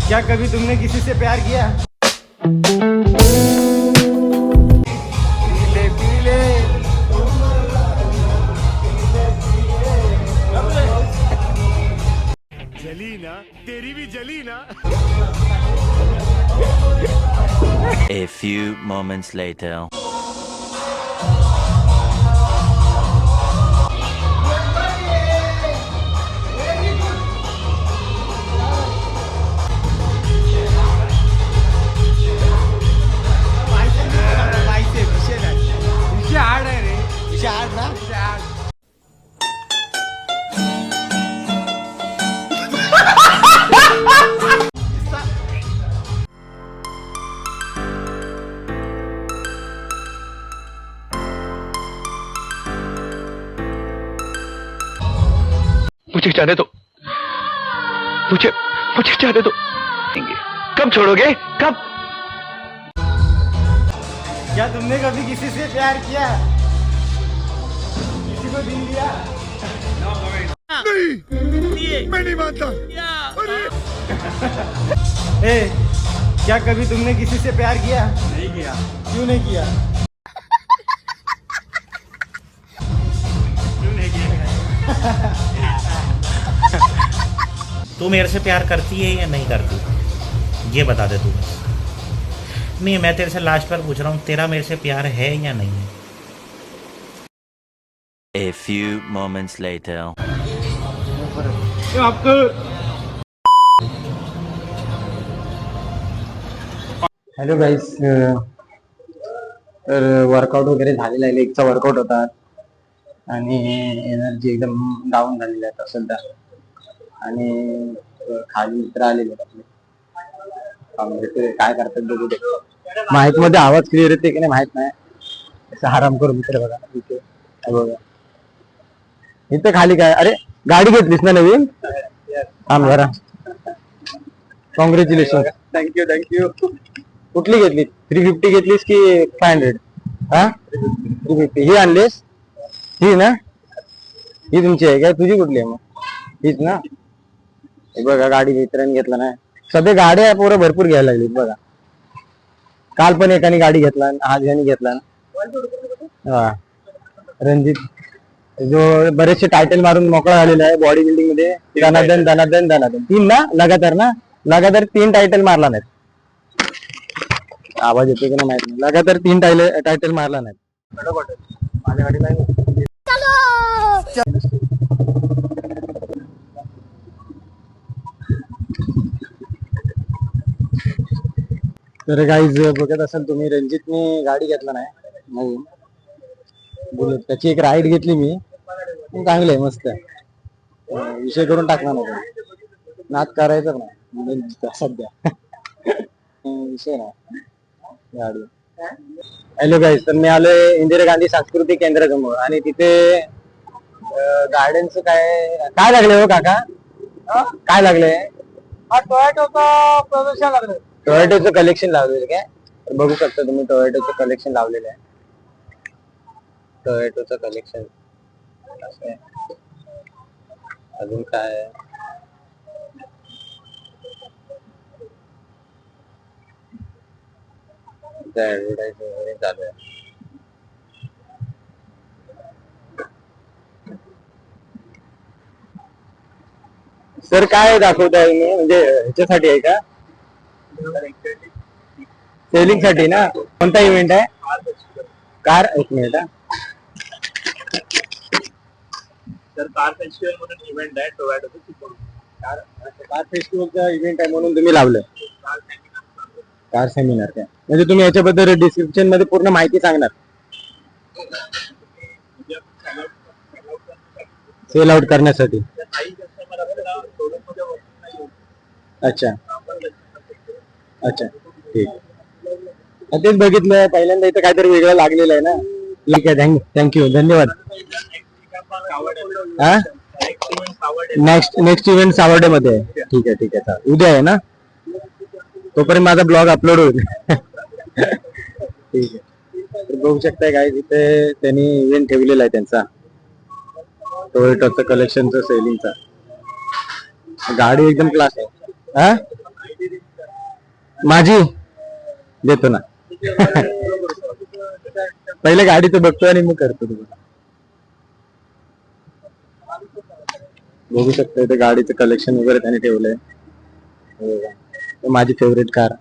क्या कभी तुमने किसी से प्यार किया? पीले पीले जली ना, तेरी भी जली ना। A few moments later. विषय हार्ड आहे रे, विषय हार्ड ना, विषय हार्ड. मुझे जाने दो, मुझे मुझे जाने दो। कब छोड़ोगे, कब? क्या तुमने कभी किसी से प्यार किया? किसी को दिल दिया? नहीं, मैं नहीं मानता। ए, क्या कभी तुमने किसी से प्यार किया? नहीं किया. क्यों नहीं किया? तू मेरे से प्यार करती है या नहीं करती, ये बता दे तू. नहीं, मैं तेरे से लास्ट बार पूछ रहा हूँ, तेरा मेरे से प्यार है या नहीं है? A few moments later. आपको हॅलो गाईस, तर वर्कआउट वगैरे झालेला आहे. लेगचा वर्कआउट होता आणि एनर्जी एकदम डाऊन झालेली आहे आता सध्या. आणि खाली मित्र आलेले आहेत आपले. म्हणजे ते काय करतात बघू दे. माईक मध्ये आवाज क्लिअर येते की नाही माहित नाही. असं आराम करू मित्र. बघा इथे, हे बघा इथे खाली काय. अरे गाडी घेतलीस ना नवीन? हा जरा कॉंग्रॅच्युलेशन. Thank you thank you. कुठली घेतली? 350 घेतलीस की 500? हा 350. ही आणलीस? ही ना? ही तुमची आहे काय? तुझी कुठली आहे मग? हीच ना? हे बघा गाडी मित्रांनी घेतला ना. सध्या गाड्या पोरं भरपूर घ्यायला लागलीत बघा. काल पण एकाने गाडी घेतला, आज याने घेतला ना. हा रणजित, जो बरेचसे टायटल मारून मोकळा झालेला आहे बॉडी बिल्डिंग मध्ये. धनाधन धनाधन धनाधन 3 ना लगातार ना. लगातार 3 टायटल मारला नाही. आवाज येतो की नाही माहित नाही. लगातार 3 टायटल मारला नाही. माझ्या गाडीला तर गाईज बघत असाल तुम्ही, रणजितने गाडी घेतला नाही नवीन बुलेट. त्याची एक राईड घेतली मी, चांगली आहे, मस्त आहे. विषय करून टाकणार नाही, नाद करायचा नाही सध्या. विषय नाही गाडी. हॅलो गाईज, तर मी आलोय इंदिरा गांधी सांस्कृतिक केंद्रासमोर आणि तिथे गार्डनचं काय लागले हो काका? काय लागले? टोयोटोचं प्रदर्शन लागलं. टोयोटोचं कलेक्शन लावलेलं काय? तर बघू शकता तुम्ही, टोयोटोचं कलेक्शन लावलेलं आहे. टोयोटोचं कलेक्शन असं आहे. अजून काय आहे? ऍडव्हर्टाईज वगैरे चालू आहे. सर काय दाखवताय मी? म्हणजे ह्याच्यासाठी आहे का? सेलिंग साठी ना? कोणता इव्हेंट आहे? कार. एक मिनिट हा. तर कार फेस्टिवल म्हणून इव्हेंट आहे टोयोटोचं. कार फेस्टिवलचा इव्हेंट आहे म्हणून तुम्ही लावलं कार सेमिनार काय? म्हणजे तुम्ही याच्याबद्दल डिस्क्रिप्शन मध्ये पूर्ण माहिती सांगणार. सेल आउट करण्यासाठी. अच्छा अच्छा, ठीक. तेच बघितलं पहिल्यांदा, इथं काहीतरी वेगळं लागलेलं आहे ना. ठीक आहे, थँक्यू धन्यवाद. हा नेक्स्ट इव्हेंट सावर्डे मध्ये आहे. ठीक आहे ठीक आहे, चालेल. उद्या आहे ना? तोपर्यंत माझा ब्लॉग अपलोड होईल. ठीक आहे. बघू शकताय काय, तिथे त्यांनी इव्हेंट ठेवलेला आहे त्यांचा टोयोटाचं कलेक्शनचं सेलिंगचा. गाडी एकदम क्लास आहे. हा माझी देतो ना. पहिले गाडी तर बघतो आणि मग करतो तुम्हाला. बघू शकता इथे गाडीचं कलेक्शन वगैरे त्याने ठेवलंय. माझी फेवरेट कार.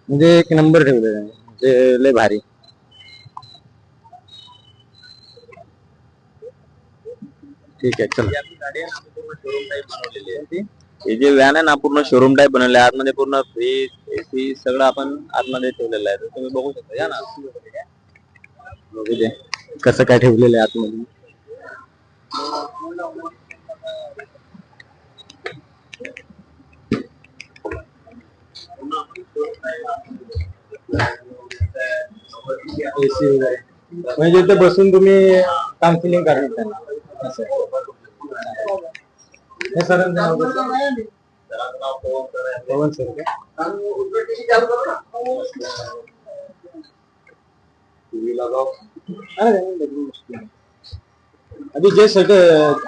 म्हणजे एक नंबर ठेवलेला आहे, म्हणजे लय भारी. ठीक आहे चला. हे जे व्हॅन आहे ना पूर्ण शोरूम टाईप बनवले आहे. आतमध्ये पूर्ण फ्रीज एसी सगळं आपण आतमध्ये ठेवलेलं आहे. तर तुम्ही बघू शकता. या ना बघू दे कसं काय ठेवलेलं आहे आतमध्ये. एसी वगैरे म्हणजे इथे बसून तुम्ही काउन्सिलिंग करणार त्यांना असं. हे सरांचं नाव कसं? पवन सर का? अभी जे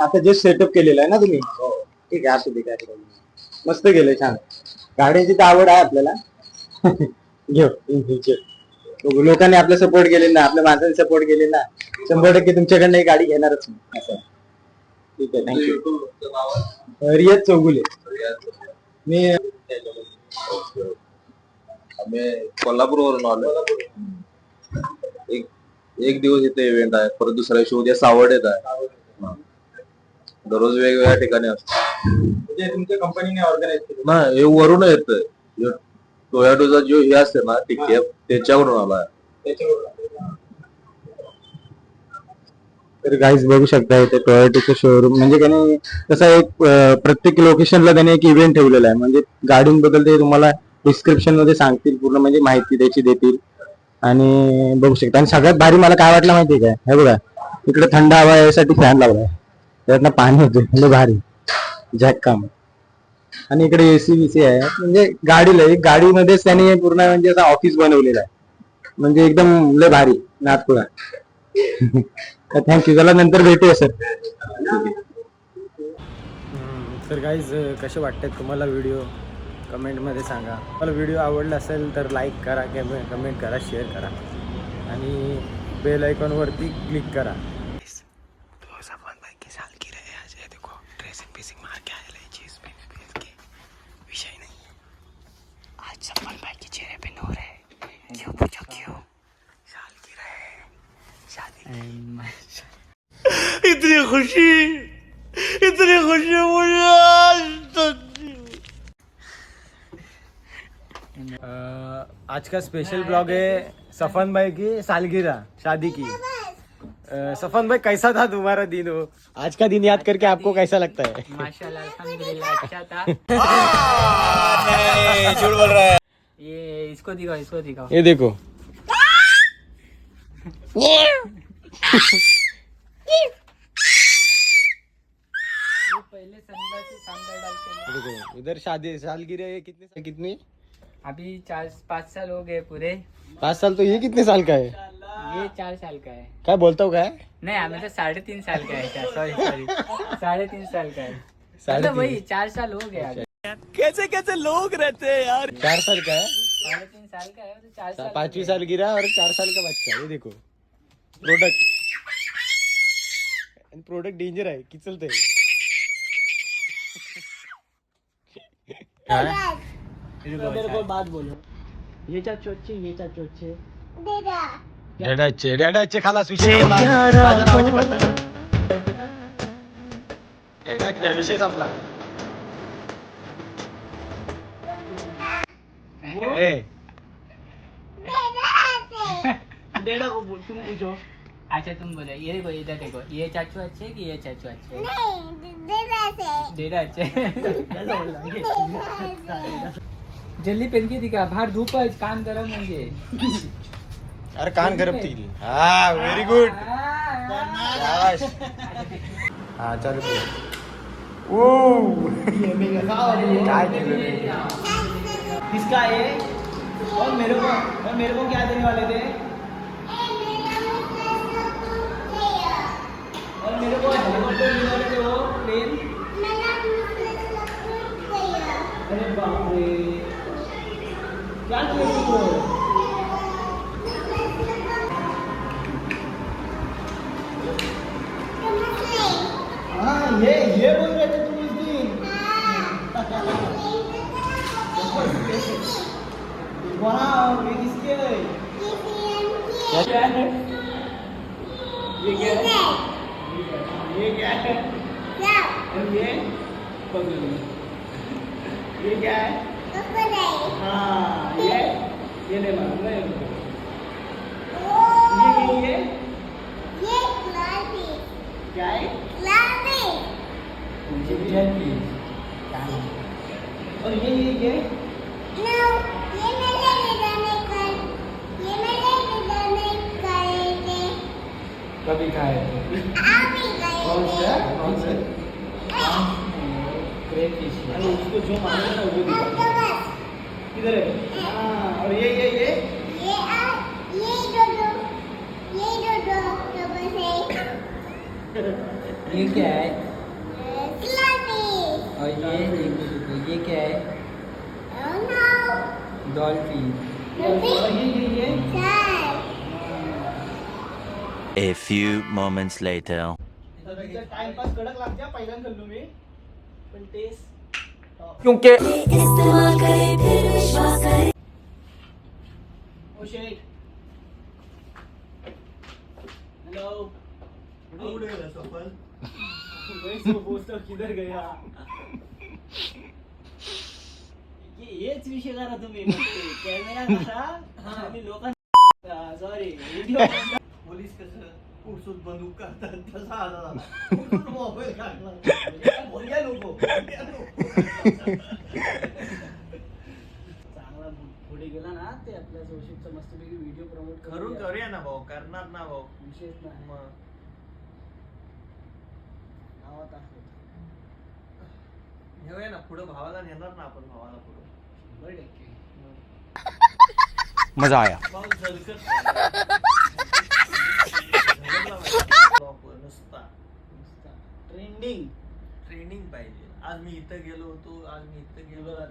आता जे सेटअप केलेलं आहे ना तुम्ही, ठीक आहे असू दे काय problem नाही. मस्त केलंय, छान. गाड्याची तर आवड आहे आपल्याला. घेऊ इन फ्युचर. लोकांनी आपला सपोर्ट केले ना, आपल्या माणसांनी सपोर्ट केले ना, 100% तुमच्याकडनं ही गाडी घेणारच नाही असं. ठीक आहे थँक्यू. रियाज चौगुले. मी आम्ही कोल्हापूरवरून आलो. एक दिवस इथे इव्हेंट आहे, परत दुसऱ्या दिवशी उद्या सावड येत आहे. दररोज वेगवेगळ्या ठिकाणी असतो. म्हणजे तुमच्या कंपनीने ऑर्गनाइज केलं ना, हे वरून येत. टोयोटोचा जो हे असते ना टिकेट त्याच्यावरून आला. तर गाईज बघू शकता इथे टोयोटोचं शोरूम. म्हणजे त्याने तसा एक प्रत्येक लोकेशनला त्याने एक इव्हेंट ठेवलेला आहे. म्हणजे गाडींबद्दल ते तुम्हाला डिस्क्रिप्शन मध्ये सांगतील, पूर्ण म्हणजे माहिती त्याची देतील. आणि बघू शकता. आणि सगळ्यात भारी मला काय वाटलं माहितीये काय, हे बघा इकडे थंड हवा यासाठी फॅन लावलाय, त्यातनं पाणी होते. म्हणजे भारी जॅक काम. आणि इकडे एसी बीसी आहे. म्हणजे गाडीमध्येच त्याने पूर्ण म्हणजे असं ऑफिस बनवलेलं आहे. म्हणजे एकदम लय भारी नागपुरा. थँक्यू. चला नंतर भेटूया सर. तर गाईज कसे वाटतात तुम्हाला व्हिडिओ कमेंटमध्ये सांगा. मला व्हिडिओ आवडला असेल तर लाईक करा, कमेंट करा, शेअर करा आणि बेल आयकॉनवरती क्लिक करा. सफवान भाई की सालगिरह है आज. ये देखो ड्रेसिंग पीसिंग मार के आए ले चीज पे के विषय नहीं है. आज सफवान भाई के चेहरे पे नूर है. क्यों पूछो क्यों? सालगिरह है, शादी. इतनी खुशी मुझे आज तक. आज का स्पेशल ब्लॉग है सफन भाई की सालगिरह शादी की. सफन भाई कैसा था तुम्हारा दिन? हो आज का दिन याद करके आपको कैसा लगता है? माशाल्लाह अल्हम्दुलिल्लाह अच्छा था. झूठ बोल रहा है. ये इसको दिखाओ. ये देखो. पहले संडा से सांडा डाल के देखो इधर शादी सालगिरह है. कितनी अभी 4-5 साल हो गए पूरे. 5 साल. तो ये कितने साल का है? ये 4 साल का है. क्या बोलता हूँ क्या? नहीं हमें तो 3.5 साल का है. सॉरी 3.5 साल का है. 3.5 मतलब वही 4 साल हो गया. कैसे कैसे लोग रहते हैं यार. 4 साल का है. 3.5 साल का है तो 4 साल. 5वीं साल गिरा और 4 साल का बच्चा. ये देखो प्रोडक्ट डेंजर है, किचलते मेरे को बात बोलो. ये चाचू अच्छे. डेडाचे खालास विषय विषय संपला. डेडा को बोल. तुम पूछो. अच्छा तुम बोलो. ये देखो इधर देखो. ये चाचू अच्छे कि ये चाचू अच्छे? डेडा अच्छे. जल्दी पेन की दिखा. बाहर धूप आहे. कान गरम म्हणजे. अरे कान गरमतील. हा व्हेरी गुड. हा चालू काय किसका है? और मेरे को क्या देने वाले थे? और मेरे को हेलीकॉप्टर देने वाले थे वो प्लेन. अरे बाप रे क्या किया तुमको हाँ ये बोल रहे थे तुम उस दिन वाह ये किसके है क्या है ये क्या है ये क्या है और ये ये क्या है हाँ ये ले मालूम है ये क्या है मुझे जेली और ये कभी खाए कौन से क्रेफिश अरे उसको जो मांगे ना वो दिखा किधर है हाँ और ये ये क्या है और ये क्या है डॉल्फिन ये A few moments later. Timepass कडक लागते पहिल्यांदा खाल्लो मी पण टेस्ट क्योंकि इस्तेमाल करे फिर विश्वास करे ओ शेट हेलो उड़ गया सफल वैसे पोस्टर किधर गया येच विषय करा तुम्ही कॅमेरा कसा आणि लोकांना सॉरी व्हिडिओ पोलीस कसं उठसूट बंदूक करतात तसा आला मोबाईल काढला बोलया नको चांगला पुढे गेला ना ते आपल्या जोशीचा मस्तपैकी व्हिडिओ प्रमोट करूया ना भाऊ करणार ना भाऊ विशेष नाही मग गावात आहे घेऊया ना पुढे भावाला नेणार ना आपण भावाला पुढे 100% मजा आया भाऊ झलकत ट्रेंडिंग पाहिजे आज मी इथं गेलो होतो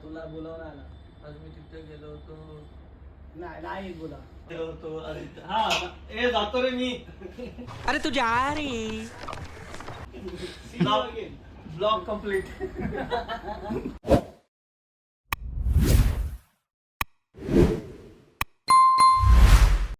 तुला बोलावं आला आज मी तिथं गेलो होतो नाही बोला गेलो होतो हा ए जातो रे मी अरे तू जा रे ब्लॉग कम्प्लीट